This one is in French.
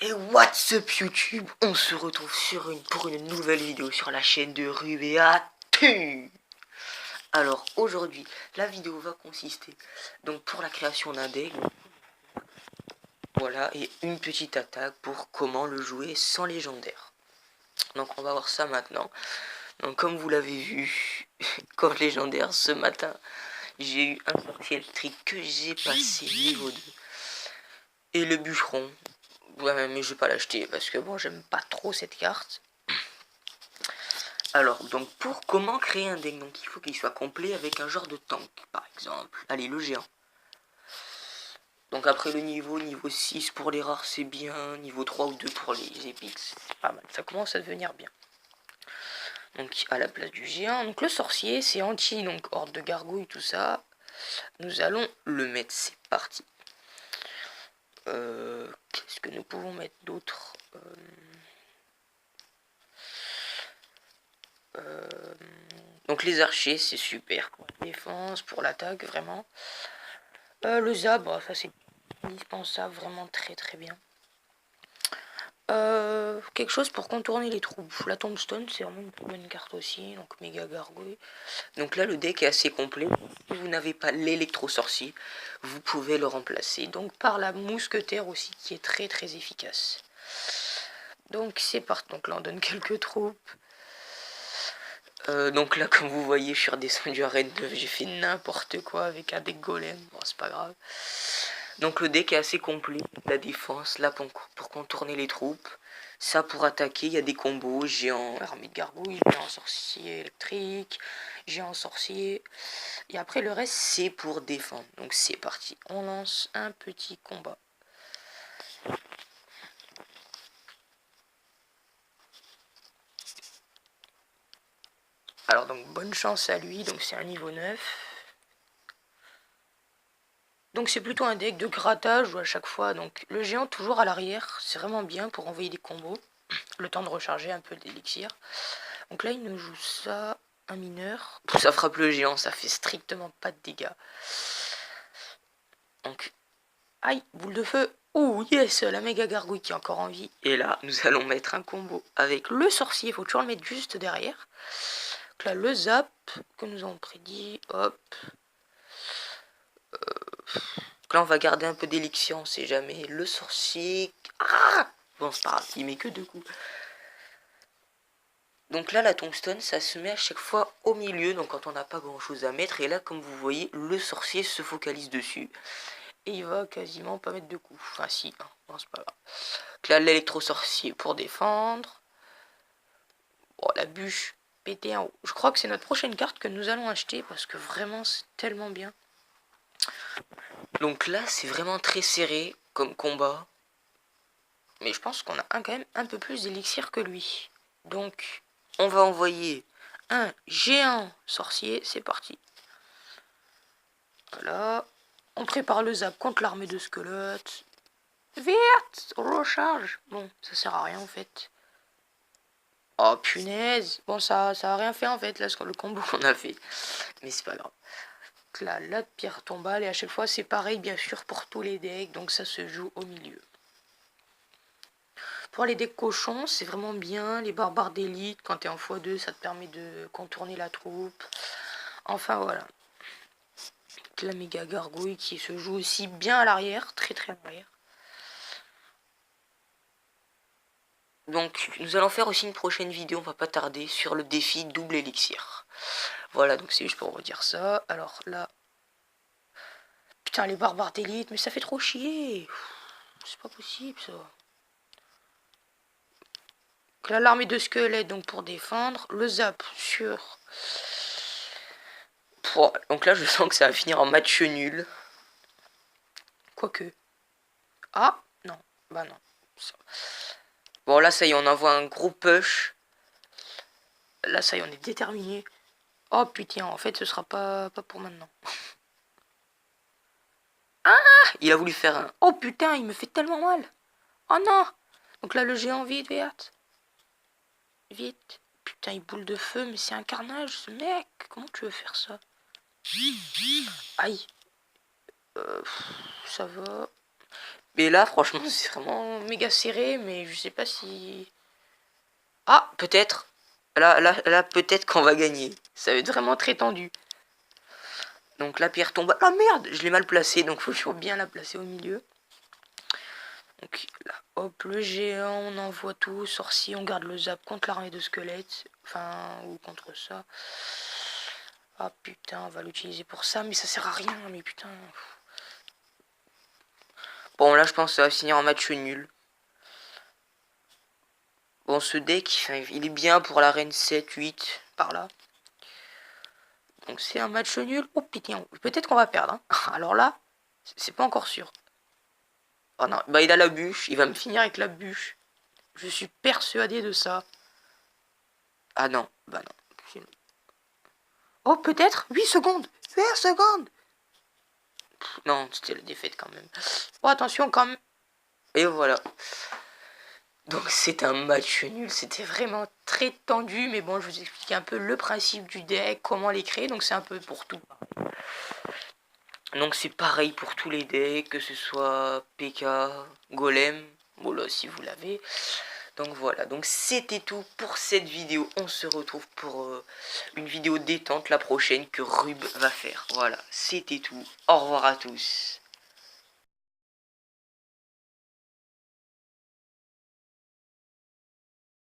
Et what's up YouTube, on se retrouve pour une nouvelle vidéo sur la chaîne de Rubeatu. Alors aujourd'hui, la vidéo va consister donc pour la création d'un deck. Voilà, et une petite attaque pour comment le jouer sans légendaire. Donc on va voir ça maintenant. Donc comme vous l'avez vu, comme légendaire ce matin, j'ai eu un sorcier électrique que j'ai passé niveau 2. Et le bûcheron. Ouais, mais je vais pas l'acheter parce que bon, j'aime pas trop cette carte. Alors, donc pour comment créer un deck, donc il faut qu'il soit complet avec un genre de tank, par exemple. Allez, le géant. Donc après le niveau 6 pour les rares, c'est bien. Niveau 3 ou 2 pour les épiques, c'est pas mal. Ça commence à devenir bien. Donc à la place du géant, donc le sorcier, c'est anti, donc horde de gargouilles, tout ça. Nous allons le mettre, c'est parti. Qu'est-ce que nous pouvons mettre d'autre? Donc les archers, c'est super pour la défense, pour l'attaque, vraiment. Le zab, ça c'est indispensable, vraiment très très bien. Quelque chose pour contourner les troupes. La tombstone, c'est vraiment une bonne carte aussi, donc méga gargouille. Donc là, le deck est assez complet. Si vous n'avez pas l'électro-sorcier, vous pouvez le remplacer. Donc par la mousquetaire aussi, qui est très très efficace. Donc c'est parti. Donc là, on donne quelques troupes. Donc là, comme vous voyez, je suis redescendu à Raid 9. J'ai fait n'importe quoi avec un deck golem. Bon, c'est pas grave. Donc le deck est assez complet. La défense, là pour contourner les troupes. Ça pour attaquer, il y a des combos. Géant, armée de gargouilles, géant sorcier électrique, géant sorcier. Et après le reste, c'est pour défendre. Donc c'est parti. On lance un petit combat. Alors donc bonne chance à lui. Donc c'est un niveau 9. Donc c'est plutôt un deck de grattage où à chaque fois, donc le géant toujours à l'arrière, c'est vraiment bien pour envoyer des combos, le temps de recharger un peu d'élixir. Donc là il nous joue ça, un mineur, ça frappe le géant, ça fait strictement pas de dégâts. Donc, aïe, boule de feu, ouh yes, la méga gargouille qui est encore en vie. Et là nous allons mettre un combo avec le sorcier, il faut toujours le mettre juste derrière. Donc là le zap que nous avons prédit, hop. Là on va garder un peu d'élixir, on sait jamais. Le sorcier. Ah bon, c'est pas grave, il met que 2 coups. Donc là la tombstone, ça se met à chaque fois au milieu, donc quand on n'a pas grand chose à mettre. Et là comme vous voyez, le sorcier se focalise dessus. Et il va quasiment pas mettre de coups. Enfin si, hein. Non c'est pas grave. Donc là l'électro-sorcier pour défendre. Bon, la bûche pété en haut. Je crois que c'est notre prochaine carte que nous allons acheter parce que vraiment c'est tellement bien. Donc là, c'est vraiment très serré comme combat. Mais je pense qu'on a quand même un peu plus d'élixir que lui. Donc, on va envoyer un géant sorcier. C'est parti. Voilà. On prépare le zap contre l'armée de squelettes. Vite, recharge. Bon, ça sert à rien en fait. Oh punaise. Bon, ça a rien fait en fait, là, le combo qu'on a fait. Mais c'est pas grave. Là, la pierre tombale, et à chaque fois c'est pareil bien sûr pour tous les decks, donc ça se joue au milieu. Pour les decks cochons, c'est vraiment bien, les barbares d'élite, quand tu es en x2, ça te permet de contourner la troupe. Enfin voilà. La méga gargouille qui se joue aussi bien à l'arrière, très très à l'arrière. Donc nous allons faire aussi une prochaine vidéo, on va pas tarder, sur le défi double élixir. Voilà, donc c'est juste pour vous dire ça. Alors là... Putain, les barbares d'élite, mais ça fait trop chier. C'est pas possible, ça. Donc là, l'armée de squelettes, donc pour défendre. Le zap sur... Donc là, je sens que ça va finir en match nul. Quoique. Ah, non. Bah non. Bon, là, ça y est, on envoie un gros push. Là, ça y est, on est déterminé. Oh, putain, en fait, ce sera pas pour maintenant. Ah, il a voulu faire un... Oh, putain, il me fait tellement mal. Oh non. Donc là, le géant, vite, vite. Vite. Putain, il boule de feu, mais c'est un carnage, ce mec. Comment tu veux faire ça? Aïe. Ça va. Mais là, franchement, c'est vraiment méga serré, mais je sais pas si... Ah, peut-être. Là peut-être qu'on va gagner. Ça va être vraiment très tendu. Donc la pierre tombe. Ah merde, je l'ai mal placée, donc faut toujours bien la placer au milieu. Donc là, hop, le géant, on envoie tout. Sorcier, on garde le zap contre l'armée de squelettes. Enfin, ou contre ça. Ah putain, on va l'utiliser pour ça, mais ça sert à rien, mais putain. Bon, là, je pense que ça va finir en match nul. Bon, ce deck, il est bien pour la reine 7, 8, par là. Donc c'est un match nul. Oh putain, peut-être qu'on va perdre. Hein. Alors là, c'est pas encore sûr. Oh non, bah il a la bûche, il va me finir avec la bûche. Je suis persuadé de ça. Ah non, bah non. Oh peut-être 8 secondes. 8 secondes. Non, c'était la défaite quand même. Oh attention quand même. Et voilà. Donc c'est un match nul, c'était vraiment très tendu, mais bon, je vous explique un peu le principe du deck, comment les créer, donc c'est un peu pour tout. Donc c'est pareil pour tous les decks, que ce soit PK, Golem, bon là si vous l'avez. Donc voilà, donc c'était tout pour cette vidéo, on se retrouve pour une vidéo détente la prochaine que Rub va faire. Voilà, c'était tout, au revoir à tous.